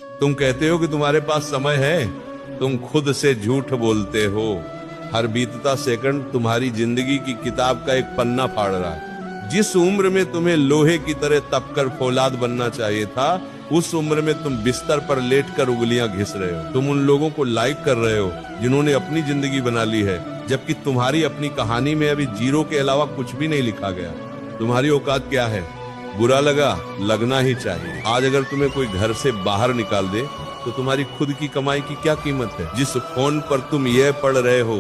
तुम कहते हो कि तुम्हारे पास समय है, तुम खुद से झूठ बोलते हो। हर बीतता सेकंड तुम्हारी जिंदगी की किताब का एक पन्ना फाड़ रहा है। जिस उम्र में तुम्हें लोहे की तरह तपकर फौलाद बनना चाहिए था, उस उम्र में तुम बिस्तर पर लेटकर उंगलियां घिस रहे हो। तुम उन लोगों को लाइक कर रहे हो जिन्होंने अपनी जिंदगी बना ली है, जबकि तुम्हारी अपनी कहानी में अभी जीरो के अलावा कुछ भी नहीं लिखा गया। तुम्हारी औकात क्या है? बुरा लगा, लगना ही चाहिए। आज अगर तुम्हें कोई घर से बाहर निकाल दे तो तुम्हारी खुद की कमाई की क्या कीमत है? जिस फोन पर तुम यह पढ़ रहे हो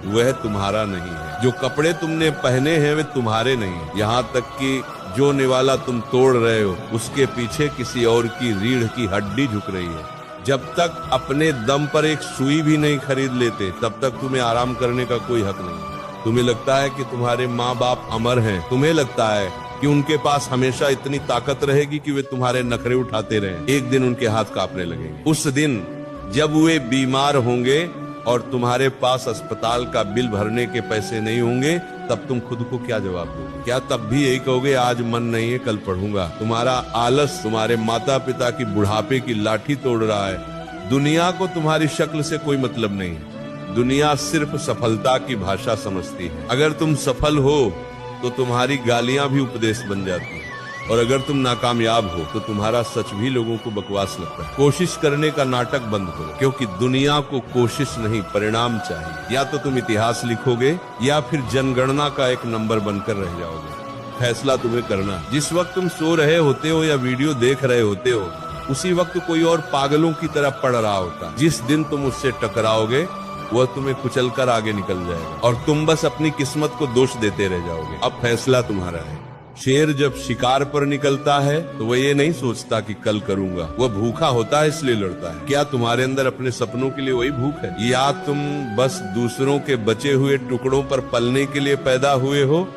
वह तुम्हारा नहीं है। जो कपड़े तुमने पहने हैं वे तुम्हारे नहीं है। यहाँ तक कि जो निवाला तुम तोड़ रहे हो उसके पीछे किसी और की रीढ़ की हड्डी झुक रही है। जब तक अपने दम पर एक सुई भी नहीं खरीद लेते तब तक तुम्हें आराम करने का कोई हक नहीं। तुम्हें लगता है कि तुम्हारे माँ बाप अमर हैं। तुम्हें लगता है कि उनके पास हमेशा इतनी ताकत रहेगी कि वे तुम्हारे नखरे उठाते रहें। एक दिन उनके हाथ कांपने लगेंगे। उस दिन जब वे बीमार होंगे और तुम्हारे पास अस्पताल का बिल भरने के पैसे नहीं होंगे, तब तुम खुद को क्या जवाब दोगे? क्या तब भी यही कहोगे आज मन नहीं है, कल पढ़ूंगा? तुम्हारा आलस तुम्हारे माता पिता की बुढ़ापे की लाठी तोड़ रहा है। दुनिया को तुम्हारी शक्ल से कोई मतलब नहीं। दुनिया सिर्फ सफलता की भाषा समझती है। अगर तुम सफल हो तो तुम्हारी गालियां भी उपदेश बन जाती हैं, और अगर तुम नाकामयाब हो तो तुम्हारा सच भी लोगों को बकवास लगता है। कोशिश करने का नाटक बंद करो, क्योंकि दुनिया को कोशिश नहीं परिणाम चाहिए। या तो तुम इतिहास लिखोगे या फिर जनगणना का एक नंबर बनकर रह जाओगे। फैसला तुम्हें करना। जिस वक्त तुम सो रहे होते हो या वीडियो देख रहे होते हो, उसी वक्त कोई और पागलों की तरह पढ़ रहा होता। जिस दिन तुम उससे टकराओगे वह तुम्हें कुचल कर आगे निकल जाएगा और तुम बस अपनी किस्मत को दोष देते रह जाओगे। अब फैसला तुम्हारा है। शेर जब शिकार पर निकलता है तो वह ये नहीं सोचता कि कल करूंगा। वह भूखा होता है इसलिए लड़ता है। क्या तुम्हारे अंदर अपने सपनों के लिए वही भूख है, या तुम बस दूसरों के बचे हुए टुकड़ों पर पलने के लिए पैदा हुए हो?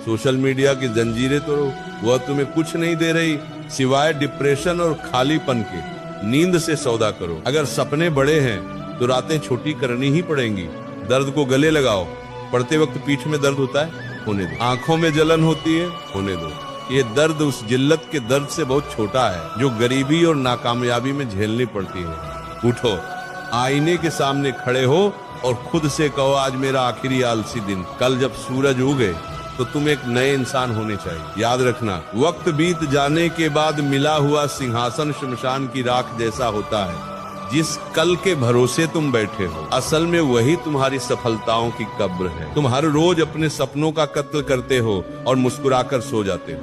सोशल मीडिया की जंजीरें तोड़ो, वह तुम्हें कुछ नहीं दे रही सिवाय डिप्रेशन और खालीपन के। नींद से सौदा करो। अगर सपने बड़े हैं तो रातें छोटी करनी ही पड़ेंगी। दर्द को गले लगाओ। पढ़ते वक्त पीठ में दर्द होता है, होने दो। आंखों में जलन होती है, होने दो। ये दर्द उस जिल्लत के दर्द से बहुत छोटा है जो गरीबी और नाकामयाबी में झेलनी पड़ती है। उठो, आईने के सामने खड़े हो और खुद से कहो आज मेरा आखिरी आलसी दिन। कल जब सूरज उगे तो तुम एक नए इंसान होने चाहिए। याद रखना, वक्त बीत जाने के बाद मिला हुआ सिंहासन शमशान की राख जैसा होता है। जिस कल के भरोसे तुम बैठे हो, असल में वही तुम्हारी सफलताओं की कब्र है। तुम हर रोज अपने सपनों का कत्ल करते हो और मुस्कुराकर सो जाते हो।